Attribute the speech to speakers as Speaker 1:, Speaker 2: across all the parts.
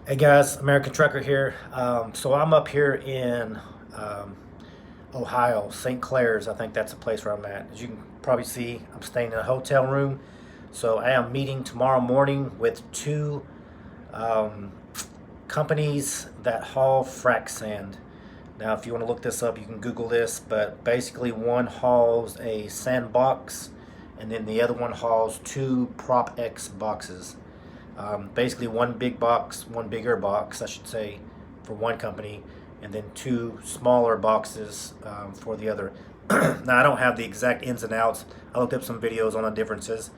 Speaker 1: Hey guys, American Trucker here. So I'm up here in um, Ohio, St. Clair's. I think that's the place where I'm at. As you can probably see, I'm staying in a hotel room. So I am meeting tomorrow morning with two um, companies that haul frac sand. Now, if you want to look this up, you can Google this. But basically, one hauls a sand box, and then the other one hauls two Prop X boxes. Basically, one big box, one bigger box, I should say, for one company, and then two smaller boxes for the other. Now, I don't have the exact ins and outs. I looked up some videos on the differences.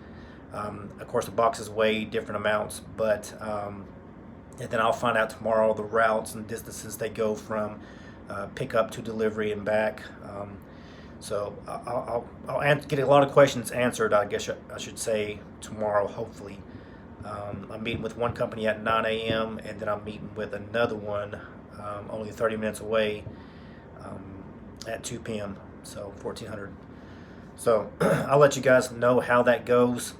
Speaker 1: Of course, the boxes weigh different amounts, but and then I'll find out tomorrow the routes and distances they go from pickup to delivery and back. So I'll get a lot of questions answered, I guess I should say, tomorrow, hopefully. I'm meeting with one company at 9 a.m. and then I'm meeting with another one only 30 minutes away at 2 p.m. So 1400. So I'll let you guys know how that goes.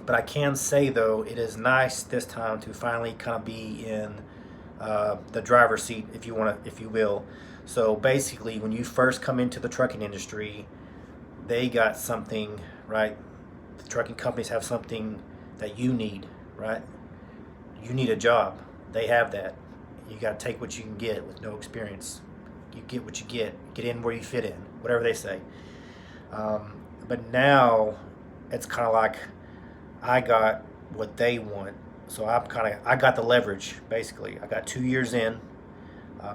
Speaker 1: But I can say though, it is nice this time to finally kind of be in the driver's seat, if you want to, if you will. So basically, when you first come into the trucking industry, they got something, right? The trucking companies have something that you need, right? You need a job. They have that. You got to take what you can get with no experience. You get what you get. Get in where you fit in, whatever they say. But now it's kind of like I got what they want. So I got the leverage basically. I got 2 years in,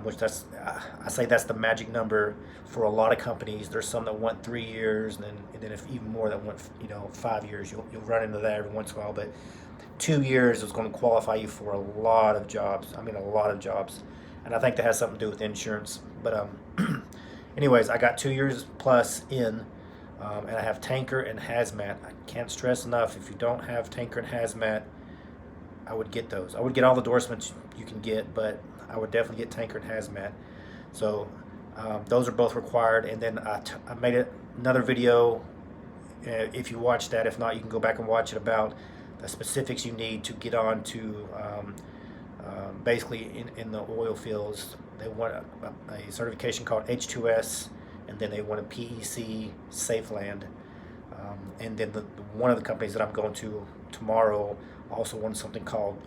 Speaker 1: which I say that's the magic number for a lot of companies. There's some that want 3 years, and then if even more that want 5 years. You'll run into that every once in a while, but 2 years is going to qualify you for a lot of jobs. I mean, a lot of jobs, and I think that has something to do with insurance. But anyways, I got 2 years plus in. And I have tanker and hazmat. I can't stress enough, if you don't have tanker and hazmat, I would get those. I would get all the endorsements you can get, but I would definitely get tanker and hazmat. So those are both required. And then I made another video. If you watch that, if not, you can go back and watch it, about the specifics you need to get on to basically in the oil fields. They want a certification called H2S, and then they want a PEC safe land. And then one of the companies that I'm going to tomorrow also wants something called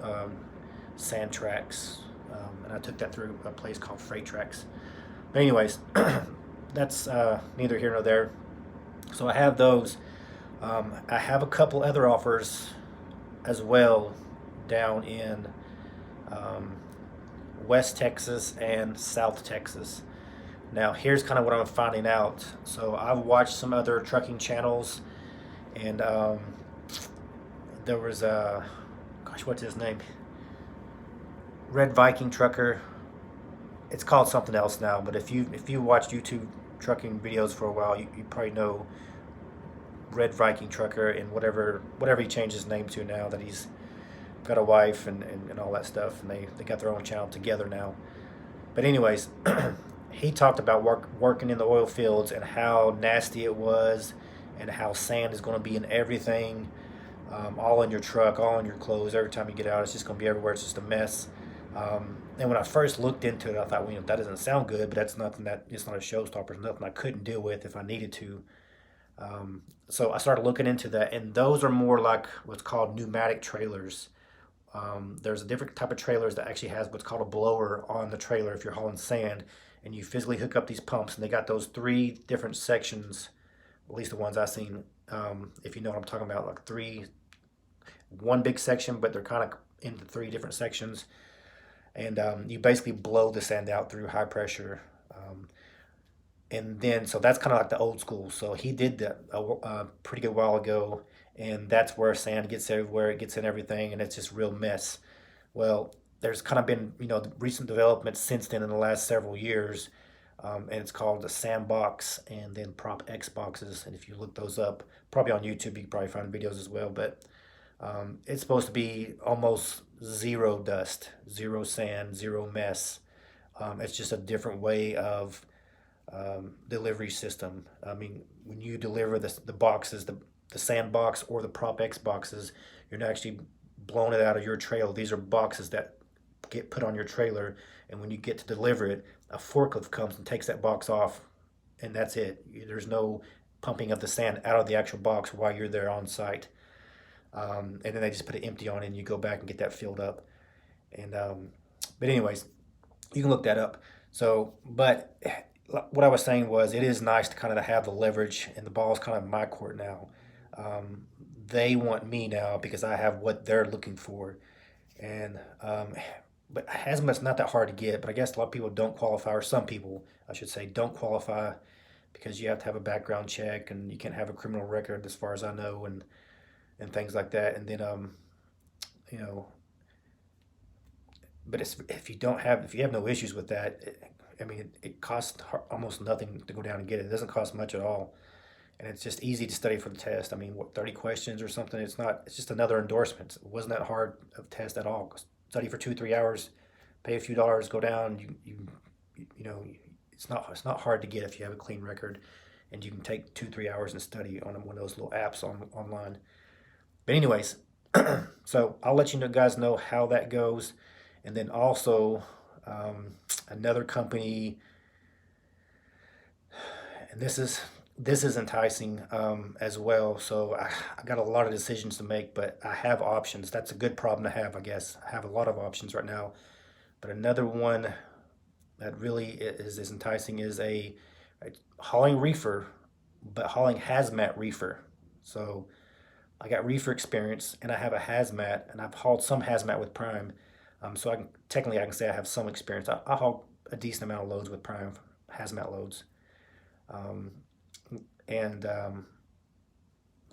Speaker 1: Sand Tracks, and I took that through a place called Freight Tracks. But anyways, that's neither here nor there. So I have those. I have a couple other offers as well down in um, West Texas and South Texas. Now, here's kind of what I'm finding out. So, I've watched some other trucking channels, and there was a, gosh, what's his name? Red Viking Trucker. It's called something else now, but if you watched YouTube trucking videos for a while, you probably know Red Viking Trucker, and whatever he changed his name to now that he's got a wife and all that stuff, and they got their own channel together now. But anyways, he talked about working in the oil fields and how nasty it was, and how sand is going to be in everything, all in your truck, all in your clothes. Every time you get out, it's just going to be everywhere. It's just a mess. And when I first looked into it, I thought, well, that doesn't sound good, but that's nothing it's not a showstopper. It's nothing I couldn't deal with if I needed to. So I started looking into that, and those are more like what's called pneumatic trailers. There's a different type of trailers that actually has what's called a blower on the trailer if you're hauling sand, and you physically hook up these pumps, and they got those three different sections, at least the ones I've seen. If you know what I'm talking about, like one big section, but they're kind of into three different sections, and you basically blow the sand out through high pressure. And then, so that's kind of like the old school. So he did that a pretty good while ago, and that's where sand gets everywhere. It gets in everything, and it's just real mess. Well, there's kind of been recent developments since then in the last several years, and it's called the sandbox and then Prop X boxes. And if you look those up, probably on YouTube, you can probably find videos as well. But it's supposed to be almost zero dust, zero sand, zero mess. It's just a different way of delivery system. I mean, when you deliver the boxes, the sandbox or the Prop X boxes, you're not actually blowing it out of your trailer. These are boxes that get put on your trailer, and when you get to deliver it, a forklift comes and takes that box off, and that's it. There's no pumping of the sand out of the actual box while you're there on site. And then they just put it empty on it, and you go back and get that filled up. And but anyways, you can look that up. So, but what I was saying was, it is nice to kind of have the leverage, and the ball's kind of in my court now. Um, they want me now because I have what they're looking for, and but hazmat's not that hard to get. But I guess a lot of people don't qualify, or some people, I should say, don't qualify because you have to have a background check, and you can't have a criminal record, as far as I know, and things like that. And then you know, but it's, if you have no issues with that, I mean, it costs almost nothing to go down and get it. It doesn't cost much at all, and it's just easy to study for the test. I mean, what, 30 questions or something? It's not. It's just another endorsement. It wasn't that hard of a test at all. Study for 2 3 hours, pay a few dollars, go down. You know, it's not hard to get if you have a clean record, and you can take 2 3 hours and study on one of those little apps online. But anyways, so I'll let you guys know how that goes. And then also, another company, and this is enticing as well. So I got a lot of decisions to make, but I have options. That's a good problem to have, I guess. I have a lot of options right now. But another one that really is enticing is a hauling reefer, but hauling hazmat reefer. So I got reefer experience, and I have a hazmat, and I've hauled some hazmat with Prime. So I can say I have some experience. I haul a decent amount of loads with Prime, hazmat loads, um, and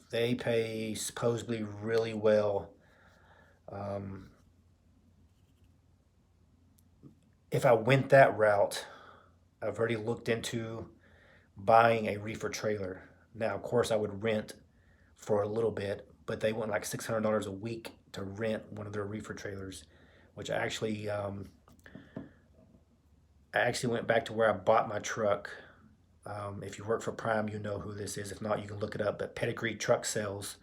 Speaker 1: they pay supposedly really well. Um, if I went that route, I've already looked into buying a reefer trailer. Now, of course, I would rent for a little bit, but they want like $600 a week to rent one of their reefer trailers, which I actually went back to where I bought my truck. If you work for Prime, you know who this is. If not, you can look it up. But Pedigree Truck Sales,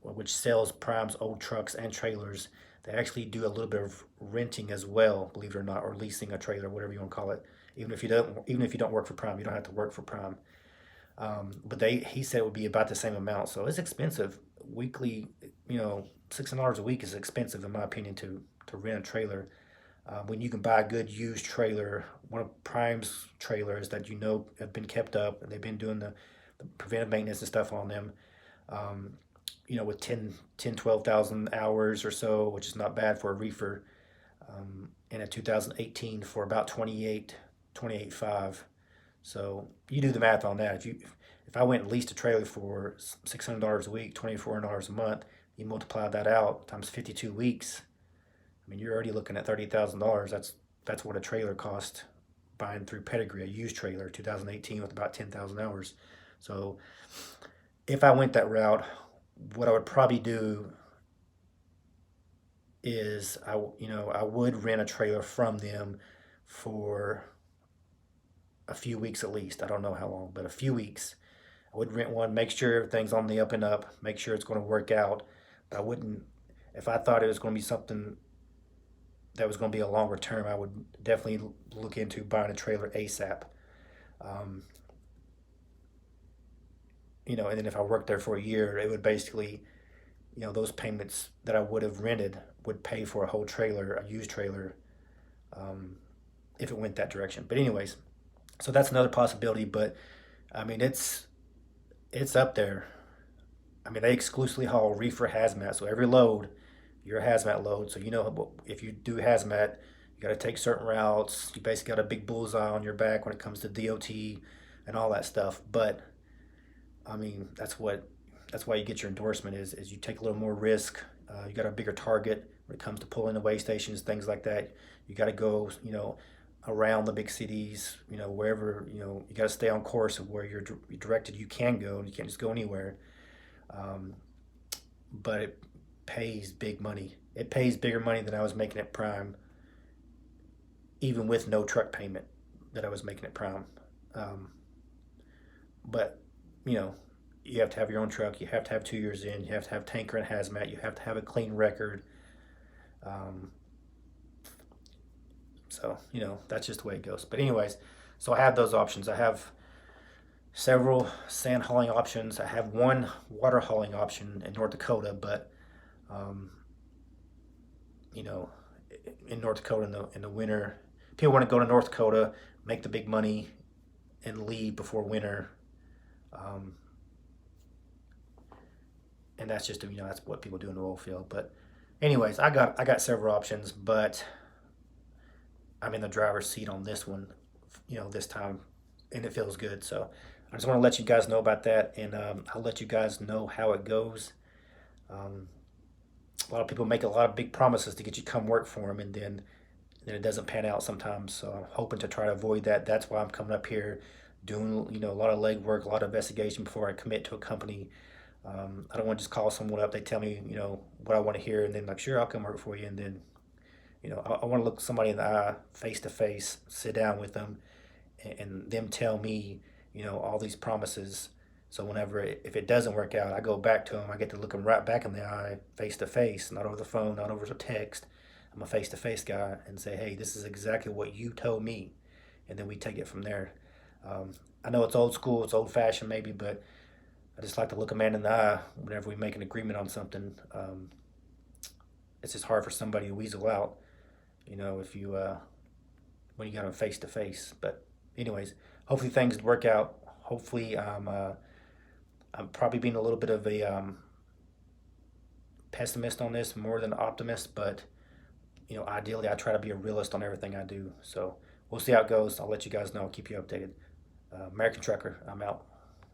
Speaker 1: which sells Prime's old trucks and trailers, they actually do a little bit of renting as well, believe it or not, or leasing a trailer, whatever you want to call it. Even if you don't work for Prime, you don't have to work for Prime. But he said it would be about the same amount, so it's expensive. Weekly, $600 a week is expensive in my opinion to rent a trailer. When you can buy a good used trailer, one of Prime's trailers that have been kept up, and they've been doing the preventive maintenance and stuff on them, with 12,000 hours or so, which is not bad for a reefer, in a 2018 for about 28.5. So you do the math on that. If I went and leased a trailer for $600 a week, $2,400 a month, you multiply that out times 52 weeks. I mean, you're already looking at $30,000. That's what a trailer cost buying through Pedigree, a used trailer, 2018 with about 10,000 hours. So if I went that route, what I would probably do is I would rent a trailer from them for a few weeks at least. I don't know how long, but a few weeks. I would rent one, make sure everything's on the up and up, make sure it's going to work out. But I wouldn't, if I thought it was going to be something that was going to be a longer term, I would definitely look into buying a trailer ASAP. Um, and then if I worked there for a year, it would basically, those payments that I would have rented would pay for a whole trailer, a used trailer, if it went that direction. But anyways, so that's another possibility. But I mean, it's up there. I mean, they exclusively haul reefer hazmat, so every load, you're a hazmat load. So if you do hazmat, you got to take certain routes. You basically got a big bullseye on your back when it comes to DOT and all that stuff. But I mean, that's why you get your endorsement is you take a little more risk. You got a bigger target when it comes to pulling away stations, things like that. You got to go, around the big cities, wherever, you got to stay on course of where you're directed. You can go, and you can't just go anywhere. But it pays big money. It pays bigger money than I was making at Prime, even with no truck payment that I was making at Prime. But you have to have your own truck. You have to have 2 years in. You have to have tanker and hazmat. You have to have a clean record. So, that's just the way it goes. But anyways, so I have those options. I have several sand hauling options. I have one water hauling option in North Dakota, but um, you know, in North Dakota in the winter, people want to go to North Dakota, make the big money, and leave before winter. Um, and that's just that's what people do in the oil field. But anyways, I got several options, but I'm in the driver's seat on this one, this time, and it feels good. So I just want to let you guys know about that, and I'll let you guys know how it goes. Um, a lot of people make a lot of big promises to get you to come work for them, and then it doesn't pan out sometimes. So I'm hoping to try to avoid that. That's why I'm coming up here, doing a lot of legwork, a lot of investigation before I commit to a company. I don't want to just call someone up. They tell me what I want to hear, and then like, sure, I'll come work for you, and then I want to look somebody in the eye, face to face, sit down with them, and them tell me, all these promises. So if it doesn't work out, I go back to them. I get to look them right back in the eye, face to face, not over the phone, not over the text. I'm a face to face guy, and say, hey, this is exactly what you told me, and then we take it from there. I know it's old school, it's old fashioned maybe, but I just like to look a man in the eye whenever we make an agreement on something. It's just hard for somebody to weasel out, if you when you got them face to face. But anyways, hopefully things work out. Hopefully, I'm probably being a little bit of a pessimist on this more than an optimist, but ideally I try to be a realist on everything I do. So we'll see how it goes. I'll let you guys know. I'll keep you updated. American Trucker, I'm out.